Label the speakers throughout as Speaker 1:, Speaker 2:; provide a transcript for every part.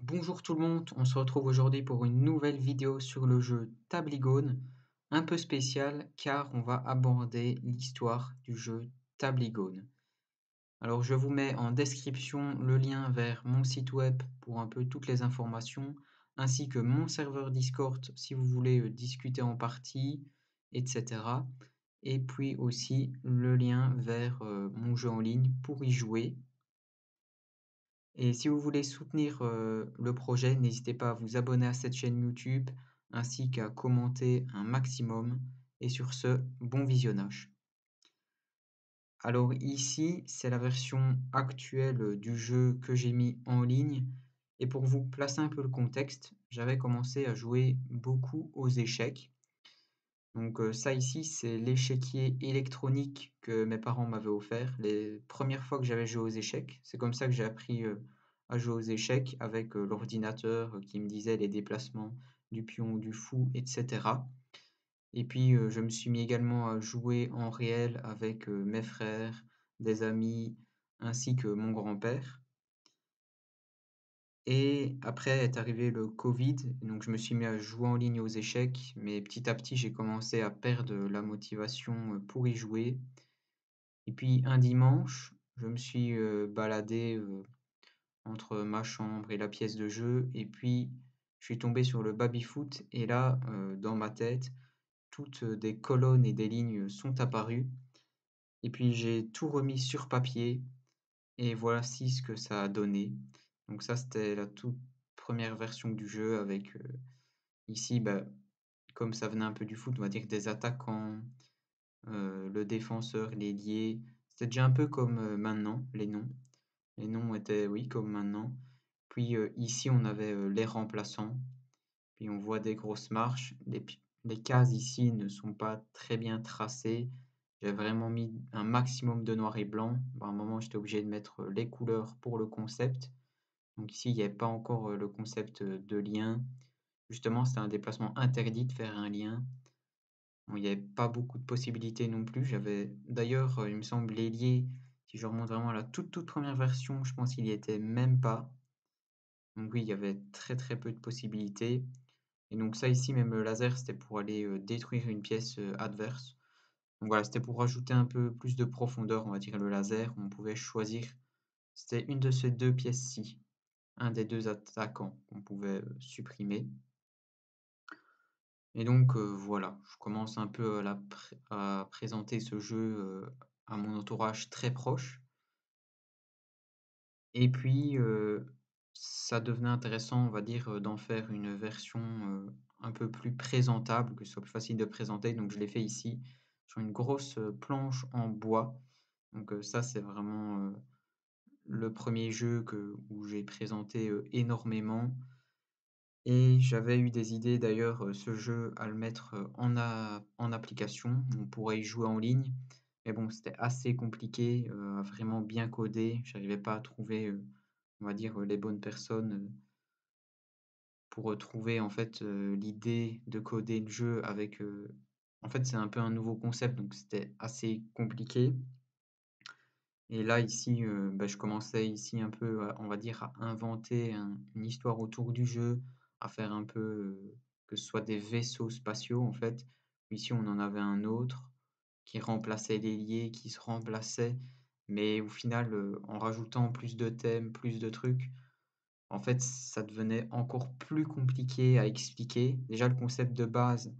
Speaker 1: Bonjour tout le monde, on se retrouve aujourd'hui pour une nouvelle vidéo sur le jeu Tabligone, un peu spécial car on va aborder l'histoire du jeu Tabligone. Alors je vous mets en description le lien vers mon site web pour un peu toutes les informations, ainsi que mon serveur Discord si vous voulez discuter en partie, etc. Et puis aussi le lien vers mon jeu en ligne pour y jouer. Et si vous voulez soutenir, le projet, n'hésitez pas à vous abonner à cette chaîne YouTube, ainsi qu'à commenter un maximum et sur ce, bon visionnage. Alors ici, c'est la version actuelle, du jeu que j'ai mis en ligne et pour vous placer un peu le contexte, j'avais commencé à jouer beaucoup aux échecs. Donc, ça ici, c'est l'échiquier électronique que mes parents m'avaient offert les premières fois que j'avais joué aux échecs. C'est comme ça que j'ai appris, à jouer aux échecs avec, l'ordinateur, qui me disait les déplacements du pion ou du fou et cetera. Et puis, je me suis mis également à jouer en réel avec, mes frères, des amis, ainsi que mon grand-père. Et après est arrivé le covid, donc je me suis mis à jouer en ligne aux échecs, mais petit à petit, j'ai commencé à perdre la motivation, pour y jouer. Et puis un dimanche, je me suis, baladé, entre ma chambre et la pièce de jeu et puis je suis tombé sur le baby-foot et là, dans ma tête, toutes, des colonnes et des lignes sont apparues et puis j'ai tout remis sur papier et voici ce que ça a donné. Donc ça, c'était la toute première version du jeu avec, ici, bah, comme ça venait un peu du foot, on va dire des attaquants, le défenseur, l'ailier. C'était déjà un peu comme, maintenant, les noms. Les noms étaient, oui, comme maintenant. Puis, ici, on avait, les remplaçants. Puis on voit des grosses marches. Les cases ici ne sont pas très bien tracées. J'ai vraiment mis un maximum de noir et blanc. À un moment, j'étais obligé de mettre, les couleurs pour le concept. Donc ici, il y avait pas encore, le concept, de lien. Justement, c'était un déplacement interdit de faire un lien. Bon, il y avait pas beaucoup de possibilités non plus. J'avais d'ailleurs, il me semble l'ailier, si je remonte vraiment à la toute première version, je pense qu'il y était même pas. Donc oui, il y avait très, très peu de possibilités et donc ça ici, même le laser, c'était pour aller, détruire une pièce, adverse. Donc voilà, c'était pour rajouter un peu plus de profondeur, on va dire, le laser. On pouvait choisir c'était une de ces 2 pièces-ci, un des 2 attaquants qu'on pouvait, supprimer et donc voilà, je commence un peu à présenter ce jeu, à mon entourage très proche et puis, ça devenait intéressant, on va dire, d'en faire une version, un peu plus présentable, que ce soit plus facile de présenter, donc je l'ai fait ici sur une grosse, planche en bois. Donc, ça, c'est vraiment, le premier jeu où j'ai présenté, énormément et j'avais eu des idées d'ailleurs, ce jeu à le mettre, en application. On pourrait y jouer en ligne, mais bon, c'était assez compliqué, à vraiment bien coder. J'arrivais pas à trouver, on va dire, les bonnes personnes, pour, trouver en fait, l'idée de coder le jeu avec, en fait, c'est un peu un nouveau concept, donc c'était assez compliqué et là ici, bah, je commençais ici un peu à on va dire à inventer une histoire autour du jeu, à faire un peu, que ce soit des vaisseaux spatiaux en fait. Ici, on en avait un autre qui remplaçait l'ailier, qui se remplaçait, mais au final, en rajoutant plus de thèmes, plus de trucs, en fait, ça devenait encore plus compliqué à expliquer. Déjà le concept de base,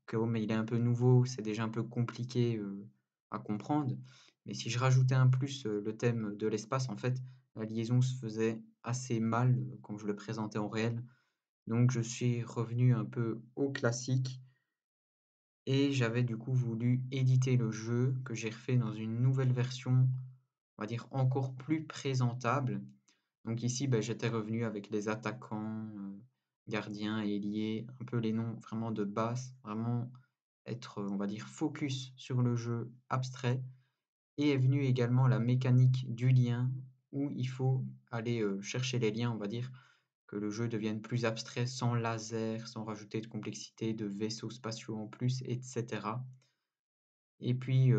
Speaker 1: comme il est un peu nouveau, c'est déjà un peu compliqué, à comprendre. Mais si je rajoutais un plus, le thème de l'espace, en fait, la liaison se faisait assez mal, quand je le présentais en réel. Donc je suis revenu un peu au classique et j'avais du coup voulu éditer le jeu que j'ai refait dans une nouvelle version, on va dire encore plus présentable. Donc ici, bah, j'étais revenu avec les attaquants, gardiens, ailiers, un peu les noms vraiment de base, vraiment être, on va dire focus sur le jeu abstrait et est venue également la mécanique du lien où il faut aller, chercher les liens, on va dire, que le jeu devienne plus abstrait sans laser, sans rajouter de complexité, de vaisseaux spatiaux en plus et cetera. Et puis,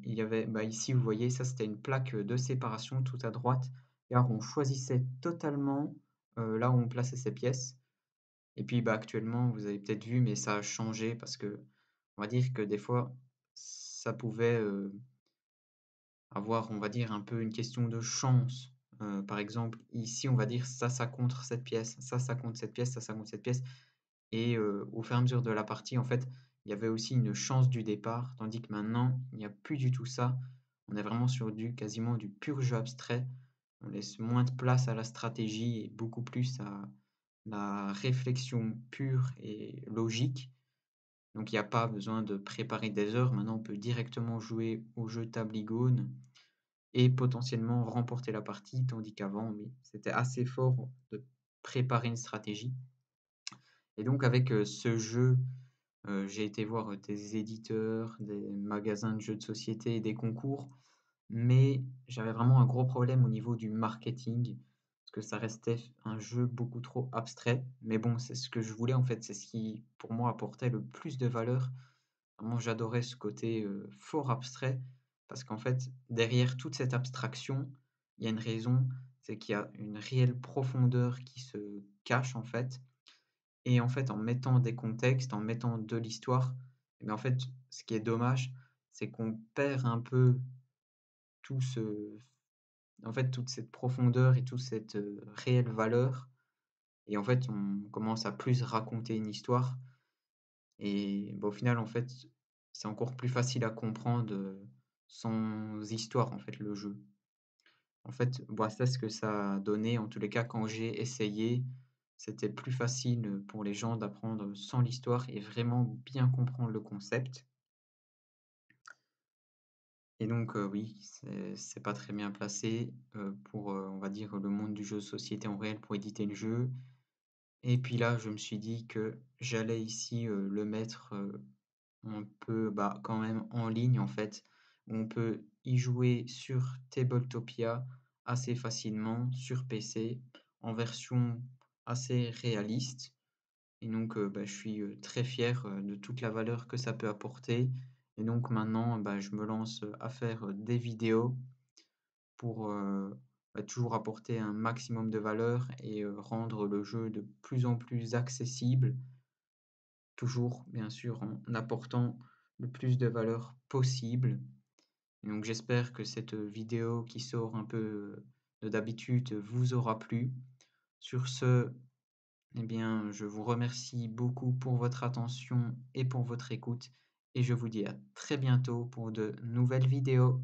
Speaker 1: il y avait, bah, ici, vous voyez, ça, c'était une plaque, de séparation tout à droite et alors on choisissait totalement, là où on plaçait ces pièces et puis, bah, actuellement, vous avez peut-être vu, mais ça a changé parce que on va dire que des fois, ça pouvait, avoir, on va dire, un peu une question de chance. Par exemple, ici, on va dire: Ça contre cette pièce, ça contre cette pièce, ça contre cette pièce» et au fur et à mesure de la partie, en fait, il y avait aussi une chance du départ, tandis que maintenant, il n'y a plus du tout ça. On est vraiment sur du quasiment du pur jeu abstrait. On laisse moins de place à la stratégie et beaucoup plus à la réflexion pure et logique. Donc il n'y a pas besoin de préparer des heures. Maintenant, on peut directement jouer au jeu Table et potentiellement remporter la partie, tandis qu'avant, oui, c'était assez fort de préparer une stratégie. Et donc avec, ce jeu, j'ai été voir, des éditeurs, des magasins de jeux de société, des concours, mais j'avais vraiment un gros problème au niveau du marketing, parce que ça restait un jeu beaucoup trop abstrait. Mais bon, c'est ce que je voulais en fait, c'est ce qui, pour moi, apportait le plus de valeur. Vraiment, j'adorais ce côté, fort abstrait parce qu'en fait, derrière toute cette abstraction, il y a une raison, c'est qu'il y a une réelle profondeur qui se cache, en fait et en fait, en mettant des contextes, en mettant de l'histoire et en fait, ce qui est dommage, c'est qu'on perd un peu tout ce en fait, toute cette profondeur et toute cette, réelle valeur et en fait, on commence à plus raconter une histoire et bah, au final, en fait, c'est encore plus facile à comprendre, sans histoire, en fait, le jeu. En fait, bah, c'est ce que ça a donné, en tous les cas, quand j'ai essayé, c'était plus facile, pour les gens d'apprendre sans l'histoire et vraiment bien comprendre le concept et donc oui, c'est pas très bien placé, pour, on va dire, le monde du jeu de société en réel pour éditer le jeu et puis là, je me suis dit que j'allais ici, le mettre, on peut, bah, quand même en ligne, en fait. On peut y jouer sur Tabletopia assez facilement, sur PC, en version assez réaliste et donc bah, je suis, très fier, de toute la valeur que ça peut apporter et donc maintenant, bah, je me lance, à faire, des vidéos pour, bah, toujours apporter un maximum de valeur et rendre le jeu de plus en plus accessible. Toujours, bien sûr, en apportant le plus de valeur possible. Et donc j'espère que cette vidéo qui sort un peu de d'habitude vous aura plu. Sur ce, eh bien, je vous remercie beaucoup pour votre attention et pour votre écoute et je vous dis à très bientôt pour de nouvelles vidéos.